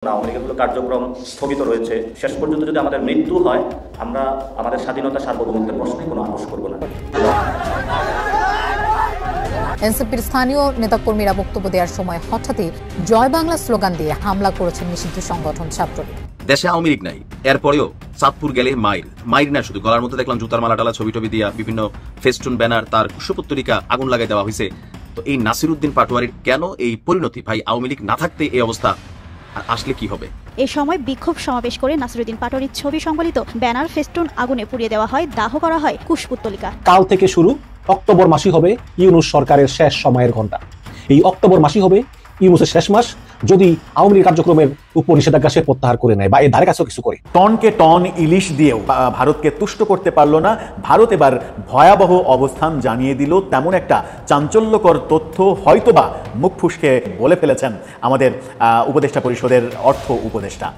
আওয়ামী লীগের কার্যক্রম স্থগিত রয়েছে। শেষ পর্যন্ত যদি আমাদের মৃত্যু হয়, আমরা আমাদের স্বাধীনতা সার্বভৌমত্বের প্রশ্নে কোনো আপোষ করব না। এনসিপির স্থানীয় নেতাকর্মীরা বক্তব্য দেওয়ার সময় হঠাৎই জয় বাংলা স্লোগান দিয়ে হামলা করেছেন নিষিদ্ধ সংগঠন ছাত্রলীগ। দেশে আওয়ামী লীগ নাই, এরপরেও চাঁদপুর গেলে মাইর না, শুধু গলার মধ্যে দেখলাম জুতার মালা টালা ছবি টবি দিয়া বিভিন্ন ফেস্টুন ব্যানার, তার কুশপুত্তলিকা আগুন লাগাই দেওয়া হয়েছে। তো এই নাসিরউদ্দিন পাটোয়ারির কেন এই পরিণতি? ভাই, আওয়ামী লীগ না থাকতে এই অবস্থা, আর আসলে কি হবে? এ সময় বিক্ষোভ সমাবেশ করে নাসিরউদ্দিন পাটোয়ারির ছবি সংবলিত ব্যানার ফেস্টুন আগুনে পুড়িয়ে দেওয়া হয়, দাহ করা হয় কুশপুত্তলিকা। কাল থেকে শুরু অক্টোবর মাসই হবে ইউনূস সরকারের শেষ সময়ের ঘণ্টা। এই অক্টোবর মাসই হবে ইউনূসের শেষ মাস, যদি আওয়ামী লীগ কার্যক্রমের উপর নিষেধাজ্ঞা সে প্রত্যাহার করে নেয় বা এর ধারে কাছেও কিছু করে। টনকে টন ইলিশ দিয়েও ভারতকে তুষ্ট করতে পারল না। ভারত এবার ভয়াবহ অবস্থান জানিয়ে দিল, তেমন একটা চাঞ্চল্যকর তথ্য হয়তোবা মুখ ফুসকে বলে ফেলেছেন আমাদের উপদেষ্টা পরিষদের অর্থ উপদেষ্টা।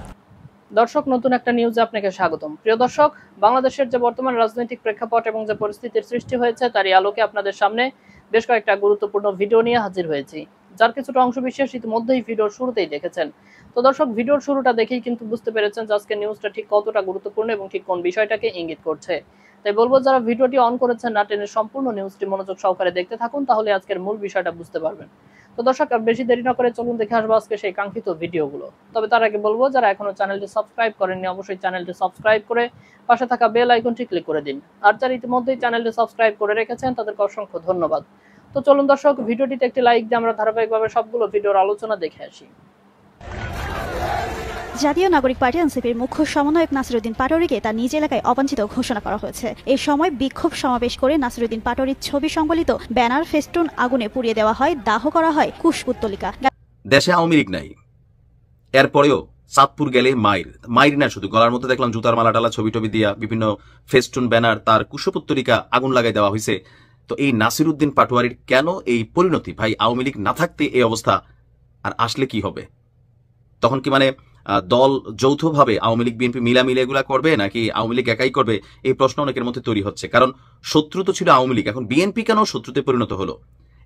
দর্শক, নতুন একটা নিউজে আপনাকে স্বাগতম। প্রিয় দর্শক, বাংলাদেশের যে বর্তমান রাজনৈতিক প্রেক্ষাপট এবং যে পরিস্থিতির সৃষ্টি হয়েছে তারই আলোকে আপনাদের সামনে বেশ কয়েকটা গুরুত্বপূর্ণ ভিডিও নিয়ে হাজির হয়েছি, যার কিছুটা অংশ বিশেষ ইতিমধ্যেই ভিডিওর শুরুতেই দেখেছেন। তো দর্শক, ভিডিওর শুরুটা দেখেই কিন্তু বুঝতে পেরেছেন যে আজকে নিউজটা ঠিক কতটা গুরুত্বপূর্ণ এবং ঠিক কোন বিষয়টাকে ইঙ্গিত করছে। তাই বলবো, যারা ভিডিওটি অন করেছেন না টেনে সম্পূর্ণ নিউজটি মনোযোগ সহকারে দেখতে থাকুন, তাহলে আজকের মূল বিষয়টা বুঝতে পারবেন। তো দর্শক, আর বেশি দেরি না করে চলুন দেখে আসবো আজকে সেই কাঙ্ক্ষিত ভিডিওগুলো। তবে তার আগে বলবো, যারা এখনো চ্যানেলটি সাবস্ক্রাইব করেননি অবশ্যই চ্যানেলটি সাবস্ক্রাইব করে পাশে থাকা বেল আইকনটি ক্লিক করে দিন। আর যারা ইতিমধ্যেই চ্যানেলটি সাবস্ক্রাইব করে রেখেছেন তাদেরকে অসংখ্য ধন্যবাদ। তো চলুন দর্শক, ভিডিওটিতে একটি লাইক দিয়ে আমরা ধারাবাহিকভাবে সবগুলো ভিডিওর আলোচনা দেখে আসি। জাতীয় নাগরিক পার্টি এনসিপির মুখ্য সমন্বয়ক নাসিরউদ্দিন পাটোয়ারিকে তার নিজ এলাকায় অবাঞ্ছিত ঘোষণা করা হয়েছে। এই সময় বিক্ষোভ সমাবেশ করে নাসিরউদ্দিন পাটোয়ারির ছবি সংবলিত ব্যানার ফেস্টুন আগুনে পুড়িয়ে দেওয়া হয়, দাহ করা হয় কুশপুত্তলিকা। দেশে আওয়ামী লীগ নাই, এরপরেও চাঁদপুর গেলে মাইর না, শুধু গলার মধ্যে দেখলাম জুতার মালা টালা ছবি টবি দিয়া বিভিন্ন ফেস্টুন ব্যানার, তার কুশপুত্তলিকা আগুন লাগাই দেওয়া হয়েছে। তো এই নাসিরউদ্দিন পাটোয়ারির কেন এই পরিণতি? ভাই, আওয়ামী লীগ না থাকতে এই অবস্থা, আর আসলে কি হবে? তখন কি দল যৌথভাবে আওয়ামী লীগ বিএনপি মিলামিলে এগুলা করবে, নাকি আওয়ামী লীগ একাই করবে? এই প্রশ্ন অনেকের মধ্যে তৈরি হচ্ছে। কারণ শত্রু তো ছিল আওয়ামী লীগ, এখন বিএনপি কেন শত্রুতে পরিণত হলো?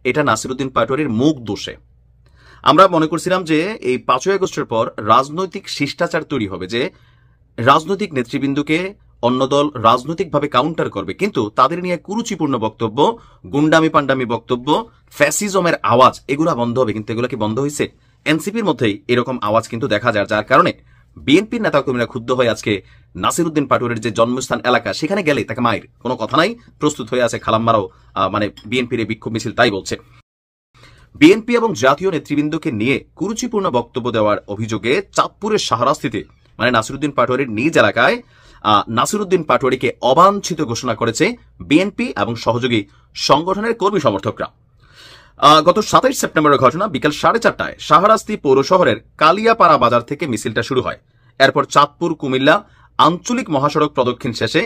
এটা নাসিরউদ্দিন পাটোয়ারির মুখ দোষে। আমরা মনে করছিলাম যে এই 5ই আগস্টের পর রাজনৈতিক শিষ্টাচার তৈরি হবে, যে রাজনৈতিক নেতৃবৃন্দকে অন্য দল রাজনৈতিকভাবে কাউন্টার করবে, কিন্তু তাদের নিয়ে কুরুচিপূর্ণ বক্তব্য, গুন্ডামি পান্ডামি বক্তব্য, ফ্যাসিজমের আওয়াজ, এগুলা বন্ধ হবে। কিন্তু এগুলা কি বন্ধ হয়েছে? এনসিপির মধ্যেই এরকম আওয়াজ কিন্তু দেখা যায়, যার কারণে বিএনপির নেতাকর্মীরা ক্ষুব্ধ হয়ে আজকে নাসিরউদ্দিন পাটোয়ারির যে জন্মস্থান এলাকা, সেখানে গেলে তাকে মায়ের কোনো কথা নাই, প্রস্তুত হয়ে আছে খালাম্মারাও, বিএনপির এই বিক্ষোভ মিছিল তাই বলছে। বিএনপি এবং জাতীয় নেতৃবৃন্দকে নিয়ে কুরুচিপূর্ণ বক্তব্য দেওয়ার অভিযোগে চাঁদপুরের শাহরাস্তিতে নাসিরউদ্দিন পাটোয়ারির নিজ এলাকায় নাসিরউদ্দিন পাটোয়ারিকে অবাঞ্ছিত ঘোষণা করেছে বিএনপি এবং সহযোগী সংগঠনের কর্মী সমর্থকরা। গত 27 সেপ্টেম্বরের ঘটনা, বিকেল 4:30টায় শাহরাস্তি পৌর শহরের কালিয়াপাড়া বাজার থেকে মিছিলটা শুরু হয়। এরপর চাঁদপুর কুমিল্লা আঞ্চলিক মহাসড়ক প্রদক্ষিণ শেষে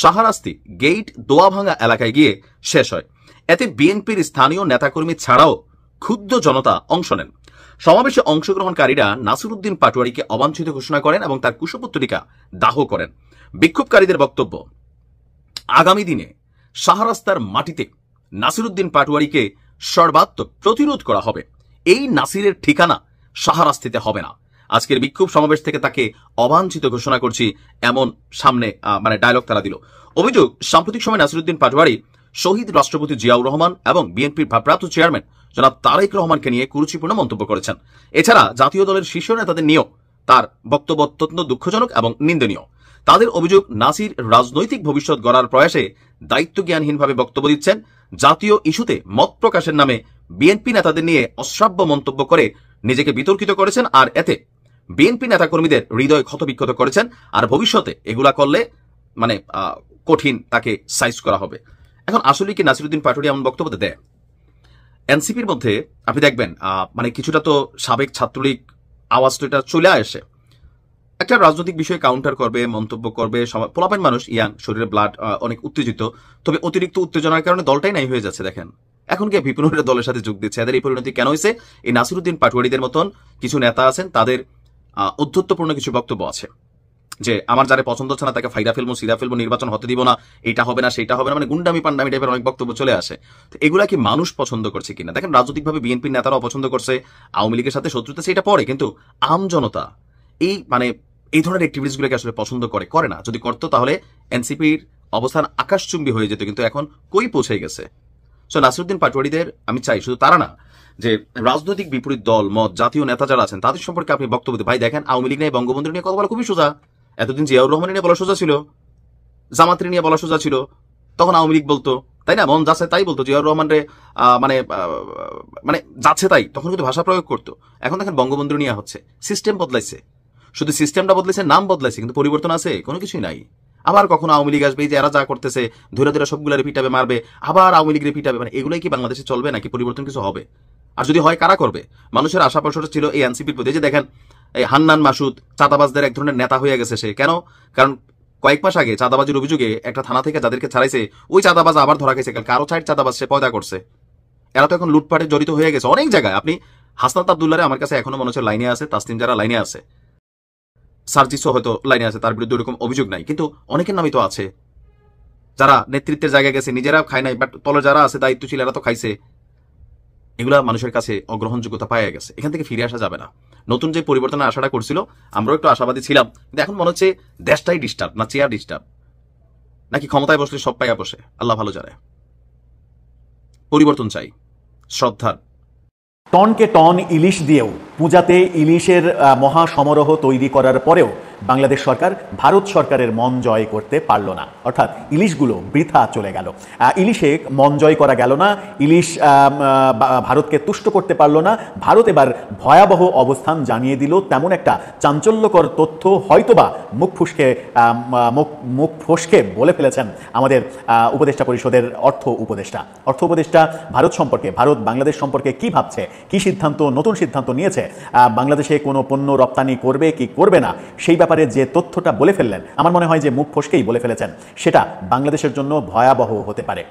শাহরাস্তি গেইট দোয়াভাঙ্গা এলাকায় গিয়ে শেষ হয়। এতে বিএনপির স্থানীয় নেতাকর্মী ছাড়াও ক্ষুব্ধ জনতা অংশ নেন। সমাবেশে অংশগ্রহণকারীরা নাসিরউদ্দিন পাটোয়ারিকে অবাঞ্ছিত ঘোষণা করেন এবং তার কুশপুত্তলিকা দাহ করেন। বিক্ষোভকারীদের বক্তব্য, আগামী দিনে শাহরাস্তার মাটিতে নাসিরউদ্দিন পাটোয়ারিকে সর্বাত্মক প্রতিরোধ করা হবে। এই নাসিরের ঠিকানা শাহরাস্তিতে হবে না। আজকের বিক্ষোভ সমাবেশ থেকে তাকে অবাঞ্ছিত ঘোষণা করছি, এমন সামনে ডায়লগ তারা দিল। অভিযোগ, সাম্প্রতিক সময় নাসিরউদ্দিন পাটোয়ারি শহীদ রাষ্ট্রপতি জিয়াউর রহমান এবং বিএনপির ভারপ্রাপ্ত চেয়ারম্যান জনাব তারেক রহমানকে নিয়ে কুরুচিপূর্ণ মন্তব্য করেছেন। এছাড়া জাতীয় দলের শীর্ষ নেতাদের নিয়েও তার বক্তব্য অত্যন্ত দুঃখজনক এবং নিন্দনীয়। তাদের অভিযোগ, নাসির রাজনৈতিক ভবিষ্যৎ গড়ার প্রয়াসে দায়িত্বজ্ঞানহীনভাবে বক্তব্য দিচ্ছেন। জাতীয় ইস্যুতে মত প্রকাশের নামে বিএনপি নেতাদের নিয়ে অশ্রাব্য মন্তব্য করে নিজেকে বিতর্কিত করেছেন, আর এতে বিএনপি নেতাকর্মীদের হৃদয় ক্ষতবিক্ষত করেছেন। আর ভবিষ্যতে এগুলা করলে কঠিন তাকে সাইজ করা হবে। এখন আসলে কি নাসিরউদ্দিন পাটোয়ারি এমন বক্তব্য দেয়? এনসিপির মধ্যে আপনি দেখবেন কিছুটা তো সাবেক ছাত্রলীগ আওয়াজ তো এটা চলে আসে, একটা রাজনৈতিক বিষয়ে কাউন্টার করবে, মন্তব্য করবে। পোলাপেন মানুষ, ইয়াং, শরীরে ব্লাড অনেক উত্তেজিত, তবে অতিরিক্ত উত্তেজনার কারণে দলটাই নাই হয়ে যাচ্ছে। দেখেন এখন কি বিপিনের দলের সাথে যোগ দিচ্ছে। এদের এই পরিণতি কেন হয়েছে? এই নাসিরউদ্দিন পাটোয়ারিদের মতন কিছু নেতা আছেন, তাদের অধ্যত্বপূর্ণ কিছু বক্তব্য আছে, যে আমার যারা পছন্দ হচ্ছে না তাকে ফাইরা ফেলবো, সিরা ফেলবো, নির্বাচন হতে দিব না, এটা হবে না সেটা হবে না, গুন্ডামি পান্ডামি টাইপের অনেক বক্তব্য চলে আসে। তো এগুলা কি মানুষ পছন্দ করছে কিনা? দেখেন রাজনৈতিকভাবে বিএনপির নেতারা অপছন্দ করছে, আওয়ামী লীগের সাথে শত্রুতা, সেটা পরে, কিন্তু আম জনতা এই ধরনের অ্যাক্টিভিটিস গুলোকে আসলে পছন্দ করে না। যদি করতো তাহলে এনসিপির অবস্থান আকাশচুম্বী হয়ে যেত, কিন্তু এখন কই পৌঁছে গেছে। সো নাসিরউদ্দিন পাটোয়ারিদের আমি চাই, শুধু তারা না, যে রাজনৈতিক বিপরীত দল মত জাতীয় নেতা যারা আছেন তাদের সম্পর্কে আপনি বক্তব্য দিন। ভাই দেখেন, আওয়ামী লীগ নিয়ে বঙ্গবন্ধু নিয়ে কথা বলা খুবই সোজা। এতদিন জিয়াউর রহমান নিয়ে বলা সোজা ছিল, জামাতের নিয়ে বলা সোজা ছিল, তখন আওয়ামী লীগ বলতো, তাই না, মন যাচ্ছে তাই বলতো, জিয়াউর রহমান রে মানে যাচ্ছে তাই, তখন কিন্তু ভাষা প্রয়োগ করতো। এখন দেখেন বঙ্গবন্ধু নিয়ে হচ্ছে, সিস্টেম বদলাইছে, শুধু সিস্টেমটা বদলাইছে, নাম বদলাইছে, কিন্তু পরিবর্তন আছে কোনো কিছুই নাই। আবার কখনো আওয়ামী লীগ আসবে, যে এরা যা করতেছে ধরে ধরে সবগুলো রিপিটাবে, মারবে, আবার আওয়ামী লীগ রিপিটাবে। মানে এগুলোই কি বাংলাদেশে চলবে, নাকি পরিবর্তন কিছু হবে? আর যদি হয় কারা করবে? মানুষের আশা প্রত্যাশা ছিল এই এনসিপির প্রতি। যে দেখেন এই হান্নান মাসুদ চাঁদাবাজদের এক ধরনের নেতা হয়ে গেছে সে। কেন? কারণ কয়েক মাস আগে চাঁদাবাজির অভিযোগে একটা থানা থেকে যাদেরকে ছাড়াইছে, ওই চাঁদাবাজ আবার ধরা গেছে, কালকে আরো 4 চাঁদাবাজ সে পয়দা করছে। এরা তো এখন লুটপাটে জড়িত হয়ে গেছে অনেক জায়গায়। আপনি হাসনাত আব্দুল্লাহরে আমার কাছে এখনো মনে হচ্ছে লাইনে আছে, তাসলিম যারা লাইনে আছে, সার্জিসও হয়তো লাইনে আছে, তার বিরুদ্ধে ওরকম অভিযোগ নাই, কিন্তু অনেকের নামই তো আছে যারা নেতৃত্বের জায়গায় গেছে, নিজেরা খায় নাই, বাট তলে যারা আছে দায়িত্বশীল এরা তো খাইছে। এগুলা মানুষের কাছে অগ্রহণযোগ্যতা পাওয়া গেছে, এখান থেকে ফিরে আসা যাবে না। নতুন যে পরিবর্তনের আশাটা করছিল, আমরাও একটু আশাবাদী ছিলাম, কিন্তু এখন মনে হচ্ছে দেশটাই ডিস্টার্ব, না চেয়ার ডিস্টার্ব, নাকি ক্ষমতায় বসলে সব পাইয়া বসে, আল্লাহ ভালো জানে। পরিবর্তন চাই, শ্রদ্ধার। টনকে টন ইলিশ দিয়েও পূজাতে ইলিশের মহাসমারোহ তৈরি করার পরেও বাংলাদেশ সরকার ভারত সরকারের মন জয় করতে পারল না, অর্থাৎ ইলিশগুলো বৃথা চলে গেল। ইলিশে মন জয় করা গেল না, ইলিশ ভারতকে তুষ্ট করতে পারল না। ভারত এবার ভয়াবহ অবস্থান জানিয়ে দিল, তেমন একটা চাঞ্চল্যকর তথ্য হয়তোবা মুখ ফসকে বলে ফেলেছেন আমাদের উপদেষ্টা পরিষদের অর্থ উপদেষ্টা ভারত সম্পর্কে, ভারত বাংলাদেশ সম্পর্কে কি ভাবছে, কি সিদ্ধান্ত, নতুন সিদ্ধান্ত নিয়েছে, বাংলাদেশে কোনো পণ্য রপ্তানি করবে কি করবে না, সেই ব্যাপারে যে তথ্যটা বলে ফেললেন, আমার মনে হয় যে মুখ ফসকেই বলে ফেলেছেন, সেটা বাংলাদেশের জন্য ভয়াবহ হতে পারে।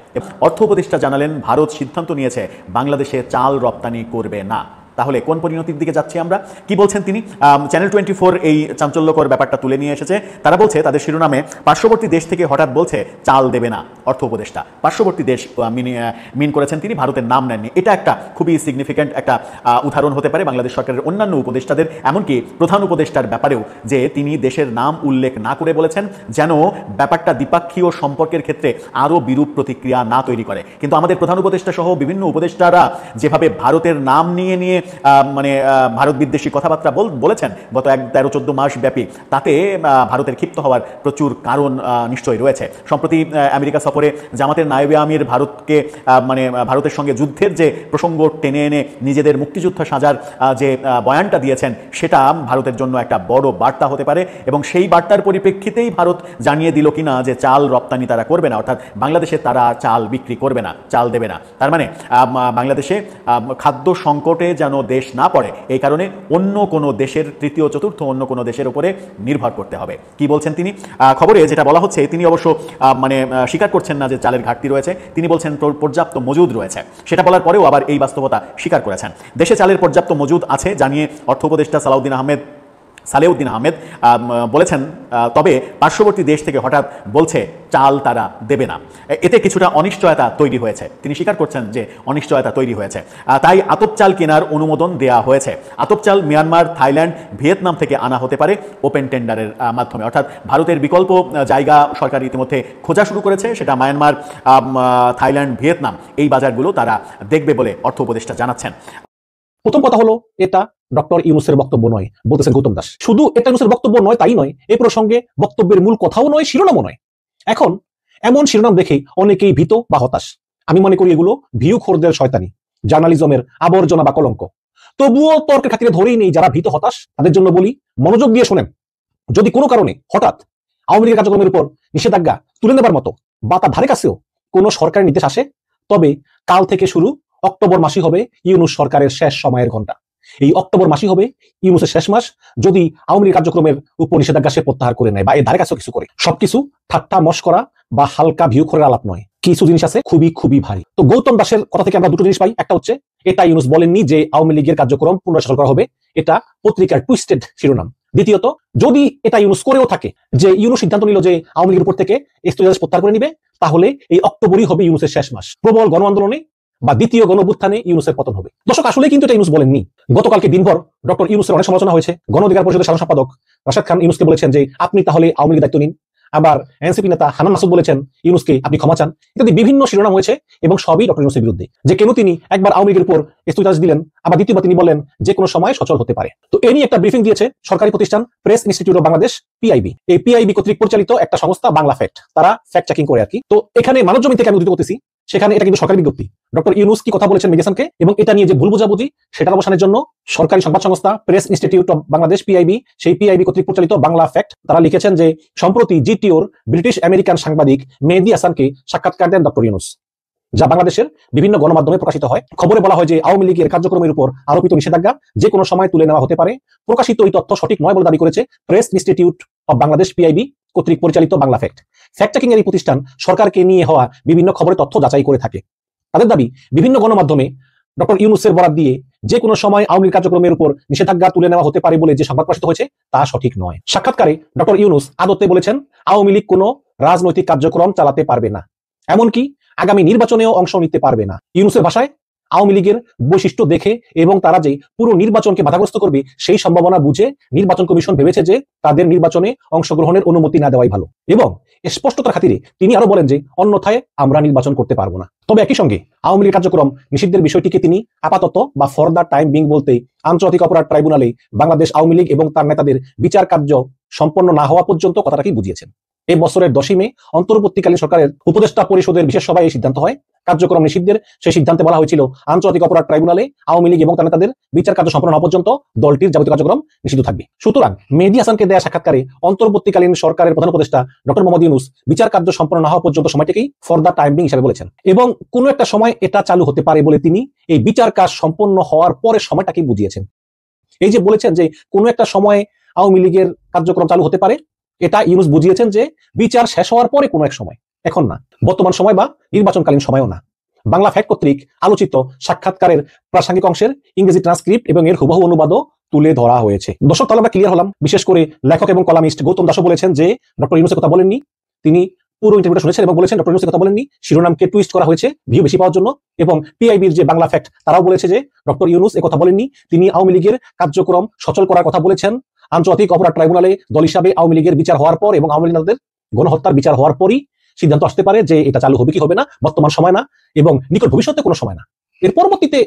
অর্থ উপদেষ্টা জানালেন ভারত সিদ্ধান্ত নিয়েছে বাংলাদেশে চাল রপ্তানি করবে না। তাহলে কোন পরিণতির দিকে যাচ্ছি আমরা? কি বলছেন তিনি? চ্যানেল 24 এই চাঞ্চল্যকর ব্যাপারটা তুলে নিয়ে এসেছে। তারা বলছে, তাদের শিরোনামে, পার্শ্ববর্তী দেশ থেকে হঠাৎ বলছে চাল দেবে না অর্থ উপদেষ্টা। পার্শ্ববর্তী দেশ মিন করেছেন তিনি, ভারতের নাম নেননি। এটা একটা খুবই সিগনিফিক্যান্ট একটা উদাহরণ হতে পারে বাংলাদেশ সরকারের অন্যান্য উপদেষ্টাদের, এমনকি প্রধান উপদেষ্টার ব্যাপারেও, যে তিনি দেশের নাম উল্লেখ না করে বলেছেন, যেন ব্যাপারটা দ্বিপাক্ষীয় সম্পর্কের ক্ষেত্রে আরও বিরূপ প্রতিক্রিয়া না তৈরি করে। কিন্তু আমাদের প্রধান উপদেষ্টা সহ বিভিন্ন উপদেষ্টারা যেভাবে ভারতের নাম নিয়ে ভারত বিদ্বেষী কথাবার্তা বলেছেন গত 13-14 মাস ব্যাপী, তাতে ভারতের ক্ষিপ্ত হওয়ার প্রচুর কারণ নিশ্চয়ই রয়েছে। সম্প্রতি আমেরিকা সফরে জামাতের নায়েবে আমির ভারতের সঙ্গে যুদ্ধের যে প্রসঙ্গ টেনে এনে নিজেদের মুক্তিযুদ্ধ সাজার যে বয়ানটা দিয়েছেন, সেটা ভারতের জন্য একটা বড় বার্তা হতে পারে। এবং সেই বার্তার পরিপ্রেক্ষিতেই ভারত জানিয়ে দিল কিনা যে চাল রপ্তানি তারা করবে না, অর্থাৎ বাংলাদেশে তারা চাল বিক্রি করবে না, চাল দেবে না। তার মানে বাংলাদেশে খাদ্য সংকটে যেন দেশ না পড়ে, এই কারণে অন্য কোনো দেশের, তৃতীয় চতুর্থ অন্য কোনো দেশের উপরে নির্ভর করতে হবে। কি বলছেন তিনি? খবরে যেটা বলা হচ্ছে, তিনি অবশ্য স্বীকার করছেন না যে চালের ঘাটতি রয়েছে, তিনি বলছেন পর্যাপ্ত মজুদ রয়েছে। সেটা বলার পরেও আবার এই বাস্তবতা স্বীকার করেছেন। দেশে চালের পর্যাপ্ত মজুদ আছে জানিয়ে অর্থ উপদেষ্টা সালেউদ্দিন আহমেদ বলেছেন, তবে পার্শ্ববর্তী দেশ থেকে হঠাৎ বলছে চাল তারা দেবে না, এতে কিছুটা অনিশ্চয়তা তৈরি হয়েছে। তিনি স্বীকার করছেন যে অনিশ্চয়তা তৈরি হয়েছে, তাই আতপ চাল কেনার অনুমোদন দেয়া হয়েছে। আতপ চাল মিয়ানমার, থাইল্যান্ড, ভিয়েতনাম থেকে আনা হতে পারে ওপেন টেন্ডারের মাধ্যমে, অর্থাৎ ভারতের বিকল্প জায়গা সরকার ইতিমধ্যে খোঁজা শুরু করেছে, সেটা মায়ানমার, থাইল্যান্ড, ভিয়েতনাম, এই বাজারগুলো তারা দেখবে বলে অর্থ উপদেষ্টা জানাচ্ছেন। প্রথম কথা হলো, এটা ডক্টর ইউনূসের বক্তব্য নয়, বলতেছেন গৌতম দাস। শুধু এটা ইউনূসের বক্তব্য নয় তাই নয়, এই প্রসঙ্গে বক্তব্যের মূল কথাও নয়, শিরোনামও নয়। এখন এমন শিরোনাম দেখে অনেকেই ভীত বা হতাশ। আমি মনে করি এগুলো ভিউ খোরদের শয়তানি, জার্নালিজমের আবর্জনা বা কলঙ্ক। তবুও তর্কের খাতিরে ধরেই নেই যারা ভীত হতাশ, তাদের জন্য বলি, মনোযোগ দিয়ে শোনেন। যদি কোনো কারণে হঠাৎ আওয়ামী লীগের কার্যক্রমের উপর নিষেধাজ্ঞা তুলে নেবার মতো বা তার ধারে কাছেও কোনো সরকারের নির্দেশ আসে, তবে কাল থেকে শুরু অক্টোবর মাসই হবে ইউনূস সরকারের শেষ সময়ের ঘন্টা। এই অক্টোবর মাসই হবে ইউনূসের শেষ মাস, যদি আওয়ামী লীগ কার্যক্রমের উপর নিষেধাজ্ঞা সে প্রত্যাহার করে নেয় বা এর ধারে কাছেও কিছু করে। সবকিছু ঠাট্টা মশকরা বা হালকা ভিউ করে আলাপ নয়, কিছু জিনিস আছে খুবই খুবই ভারী। তো গৌতম দাসের কথা থেকে আমরা দুটো জিনিস পাই। একটা হচ্ছে, এটা ইউনূস বলেননি যে আওয়ামী লীগের কার্যক্রম পুনর্শাসন করা হবে, এটা পত্রিকার টুইস্টেড শিরোনাম। দ্বিতীয়ত, যদি এটা ইউনূস করেও থাকে, যে ইউনূস সিদ্ধান্ত নিল যে আওয়ামী লীগের উপর থেকে স্থগিতাদেশ প্রত্যাহার করে নিবে, তাহলে এই অক্টোবরই হবে ইউনূসের শেষ মাস। প্রবল গণ আন্দোলনে বা দ্বিতীয় গণঅভ্যুত্থানে ইউনূসের পতন হবে। দর্শক, আসলে কিন্তু এটা ইউনূস বলেননি। গতকালকে দিনভর ডক্টর ইউনূসের অনেক সমালোচনা হয়েছে। গণ অধিকার পরিষদের সাধারণ সম্পাদক রাশেদ খান ইউনূসকে বলেছেন যে আপনি তাহলে আওয়ামী লীগের দায়িত্ব নিন। আবার এনসিপি নেতা হান্নান মাসুদ বলেছেন ইউনূসকে আপনি ক্ষমা চান। ইত্যাদি বিভিন্ন শিরোনাম হয়েছে এবং সবই ডক্টর ইউনূসের বিরুদ্ধে, যে কেন তিনি একবার আওয়ামী লীগের উপর স্থগিতাদেশ দিলেন, আবার দ্বিতীয়বার তিনি বলেন যে কোনো সময় সচল হতে পারে। তো এই নিয়ে একটা ব্রিফিং দিয়েছে সরকারি প্রতিষ্ঠান press institute of Bangladesh, PIB. এই পিআইবি কর্তৃক পরিচালিত একটা সংস্থা বাংলা ফ্যাক্ট, তারা ফ্যাক্ট চেকিং করে আর কি। তো এখানে মানবজমিন থেকে আমি উদ্ধৃত করতেছি, সেখানে এটা কিন্তু সরকারি বিজ্ঞপ্তি। ডক্টর ইউনূস কি কথা বলেছেন মিডিয়াশনকে এবং এটা নিয়ে যে ভুল বোঝাবুঝি সেটার অবসানের জন্য সরকারি সংবাদ সংস্থা press institute of Bangladesh, PIB, সেই পিআইবি কর্তৃক পরিচালিত বাংলা ফ্যাক্ট, তারা লিখেছেন যে সম্প্রতি জিটিওর ব্রিটিশ আমেরিকান সাংবাদিক মেহেদী হাসানকে সাক্ষাৎকার দেন ডক্টর ইউনূস, যা বাংলাদেশের বিভিন্ন গণমাধ্যমে প্রকাশিত হয়। খবরে বলা হয় যে আওয়ামী লীগের কার্যক্রমের উপর আরোপিত নিষেধাজ্ঞা যে কোনো সময় তুলে নেওয়া হতে পারে। প্রকাশিত এই তথ্য সঠিক নয় বলে দাবি করেছে press institute of Bangladesh, PIB কর্তৃক পরিচালিত বাংলা ফ্যাক্ট। ফ্যাক্ট চেকিং এর এই প্রতিষ্ঠান সরকারকে নিয়ে হওয়া বিভিন্ন খবরের তথ্য যাচাই করে থাকে। তাদের দাবি বিভিন্ন গণমাধ্যমে ডক্টর ইউনূসের বরাত দিয়ে যে কোনো সময় আওয়ামী লীগ কার্যক্রমের উপর নিষেধাজ্ঞা তুলে নেওয়া হতে পারে বলে যে সংবাদ প্রকাশিত হয়েছে তা সঠিক নয়। সাক্ষাৎকারে ডক্টর ইউনূস আদতে বলেছেন আওয়ামী লীগ কোনো রাজনৈতিক কার্যক্রম চালাতে পারবে না, এমনকি আগামী নির্বাচনেও অংশ নিতে পারবে না। ইউনূসের ভাষায় আওয়ামী লীগের বৈশিষ্ট্য দেখে এবং তারা যে পুরো নির্বাচনকে বাধাগ্রস্ত করবে সেই সম্ভাবনা বুঝে নির্বাচন কমিশন ভেবেছে যে তাদের নির্বাচনে অংশগ্রহণের অনুমতি না দেওয়াই ভালো। এবং স্পষ্টতার খাতিরে তিনি আরো বলেন যে অন্যথায় আমরা নির্বাচন করতে পারবো না। তবে একই সঙ্গে আওয়ামী লীগ কার্যক্রম নিষিদ্ধের বিষয়টিকে তিনি আপাতত বা ফর দ্য টাইম বিং বলতে আন্তর্জাতিক অপরাধ ট্রাইব্যুনালে বাংলাদেশ আওয়ামী লীগ এবং তার নেতাদের বিচার কার্য সম্পন্ন না হওয়া পর্যন্ত কথাটাকেই বুঝিয়েছেন। এই বছরের 10 মে অন্তর্বর্তীকালীন সরকারের উপদেষ্টা পরিষদের বিশেষ সভায় এই সিদ্ধান্ত হয়। কার্যক্রম নিষিদ্ধের সেই সিদ্ধান্তে বলা হয়েছিল আন্তর্জাতিক অপরাধ ট্রাইব্যুনালে আওয়ামী লীগ এবং তার নেতাদের বিচার কার্য সম্পন্ন হওয়া পর্যন্ত দলটির যাবতীয় কার্যক্রম নিষিদ্ধ থাকবে। সুতরাং মেহেদী হাসানকে দেয়া সাক্ষাৎকারে অন্তর্বর্তীকালীন সরকারের প্রধান উপদেষ্টা ডক্টর মোহাম্মদ ইউনূস বিচার কার্য সম্পন্ন না হওয়া পর্যন্ত সময়টিকেই ফর দ্য টাইম বিং হিসেবে বলেছেন এবং কোনো একটা সময় এটা চালু হতে পারে বলে তিনি এই বিচার কাজ সম্পন্ন হওয়ার পরের সময়টাকে বুঝিয়েছেন। এই যে বলেছেন যে কোনো একটা সময় আওয়ামী লীগের কার্যক্রম চালু হতে পারে, এটা ইউনূস বুঝিয়েছেন যে বিচার শেষ হওয়ার পরে কোনো এক সময়, এখন না, বর্তমান সময় বা নির্বাচনকালীন সময়ও না। বাংলা ফ্যাক্ট কর্তৃক আলোচিত সাক্ষাৎকারের প্রাসঙ্গিক অংশের ইংরেজি ট্রান্সক্রিপ্ট এবং এর হুবহু অনুবাদও তুলে ধরা হয়েছে। দর্শক, তাহলে আমরা ক্লিয়ার হলাম। বিশেষ করে লেখক এবং কলামিস্ট গৌতম দাসও বলেছেন যে ডক্টর ইউনূসের কথা বলেননি, তিনি পুরো ইন্টারভিউটা শুনেছেন এবং বলেছেন ডক্টর ইউনূসের কথা বলেননি, শিরোনামকে টুইস্ট করা হয়েছে ভিউ বেশি পাওয়ার জন্য। এবং পিআইবির যে বাংলা ফ্যাক্ট তারাও বলেছে যে ডক্টর ইউনূস কথা বলেননি, তিনি আওয়ামী লীগের কার্যক্রম সচল করার কথা বলেছেন। আন্তর্জাতিক অপরাধ ট্রাইব্যুনালে দল হিসাবে আওয়ামী লীগের বিচার হওয়ার পর এবং আওয়ামী লীগের গণহত্যার বিচার হওয়ার পরই সিদ্ধান্ত আসতে পারে যে এটা চালু হবে কি হবে না, বর্তমান সময় না এবং নিকট ভবিষ্যতে কোনো সময় না, এর পরবর্তীতে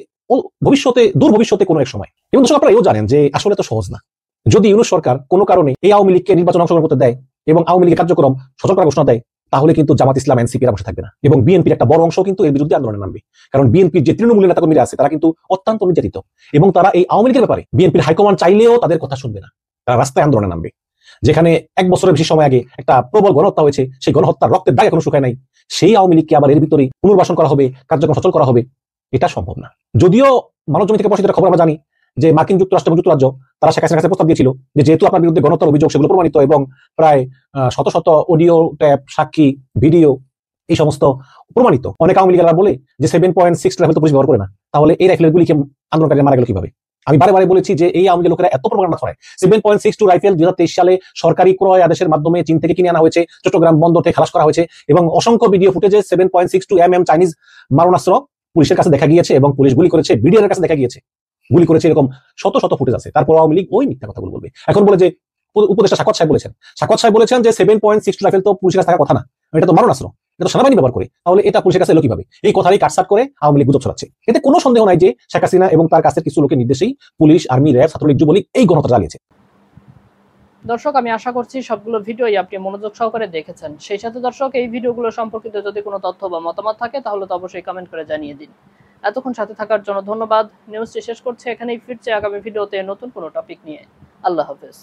ভবিষ্যতে, দূর ভবিষ্যতে কোনো এক সময়। এবং দর্শক, আপনারা এও জানেন যে আসলে তো সহজ না। যদি ইউনূস সরকার কোনো কারণে এই আওয়ামী লীগকে নির্বাচন অংশগ্রহণ করতে দেয় এবং আওয়ামী লীগের কার্যক্রম সচল করার ঘোষণা দেয়, তাহলে কিন্তু জামাত ইসলাম, এনসিপি এরা বসে থাকবে না এবং বিএনপির একটা বড় অংশ কিন্তু এর বিরুদ্ধে আন্দোলনে নামবে। কারণ বিএনপির যে তৃণমূলের নেতাকর্মীরা আছে তারা কিন্তু অত্যন্ত নির্যাতিত এবং তারা এই আওয়ামী লীগের ব্যাপারে বিএনপির হাইকমান্ড চাইলেও তাদের কথা শুনবে না, তারা রাস্তায় আন্দোলনে নামবে। যেখানে 1 বছরের বেশি সময় আগে একটা প্রবল গণহত্যা হয়েছে, সেই গণহত্যার রক্তের দাগ এখনো শুকায় নাই, সেই আওয়ামী লীগকে আবার এর ভিতরে পুনর্বাসন করা হবে, কার্যক্রম সচল করা হবে, এটা সম্ভব না। যদিও মানবজমিন থেকে প্রকাশিত খবর আমরা জানি যে মার্কিন যুক্তরাষ্ট্র এবং যুক্তরাজ্য তারা শেখ হাসিনার কাছে প্রস্তাব দিয়েছিল যে যেহেতু আপনার বিরুদ্ধে গণহত্যার অভিযোগ সেগুলো প্রমাণিত এবং প্রায় শত শত অডিও ট্যাপ, সাক্ষী, ভিডিও এই সমস্ত প্রমাণিত, অনেক আওয়ামী লীগেরা বলে যে 7.6 রাইফেল তো পুলিশ ব্যবহার করে না, তাহলে এই রাইফেলের গুলিকে আন্দোলনকারীরা মারা গেল কিভাবে? আমি বারে বারে বলেছি যে এই আওয়ামী লীগ লোকেরা এত প্রমাণ ছড়ায়। 7.62 রাইফেল 2023 সালে সরকারি ক্রয় আদেশের মাধ্যমে চীন থেকে কিনে আনা হয়েছে, চট্টগ্রাম বন্দর থেকে খালাস করা হয়েছে এবং অসংখ্য ভিডিও ফুটেজে 7.62 mm চাইনিজ মারণাস্ত্র পুলিশের কাছে দেখা গিয়েছে এবং পুলিশ গুলি করেছে, বিডিআর এর কাছে দেখা গিয়েছে গুলি করেছে, এরকম শত শত ফুটেজ আছে। তারপর আওয়ামী লীগ ওই মিথ্যা কথাগুলো বলবে। এখন বলে যে উপদেষ্টা সাকত সাহেব বলেছেন যে 7.62 রাইফেল তো পুলিশের কাছে থাকার কথা না, এটা তো মারণাস্ত্র, এটা তো সেনাবাহিনী ব্যবহার করে, তাহলে এটা পুলিশের কাছে এলো কিভাবে? এই কথারই কাটসাট করে আওয়ামী লীগ গুজব ছড়াচ্ছে। এতে কোনো সন্দেহ নাই যে শেখ হাসিনা এবং তার কাছের কিছু লোকের নির্দেশেই police, army, RAB, Chhatra League, Jubo League এই গণহত্যা চালিয়েছে। দর্শক, আমি আশা করছি সবগুলো ভিডিওই আপনি মনোযোগ সহকারে দেখেছেন। সেই সাথে দর্শক, এই ভিডিওগুলো সম্পর্কিত যদি কোনো তথ্য বা মতামত থাকে তাহলে তো অবশ্যই কমেন্ট করে জানিয়ে দিন। এতক্ষণ সাথে থাকার জন্য ধন্যবাদ। নিউজটি শেষ করছে এখানেই, ফিরছে আগামী ভিডিওতে নতুন কোনো টপিক নিয়ে। আল্লাহ হাফেজ।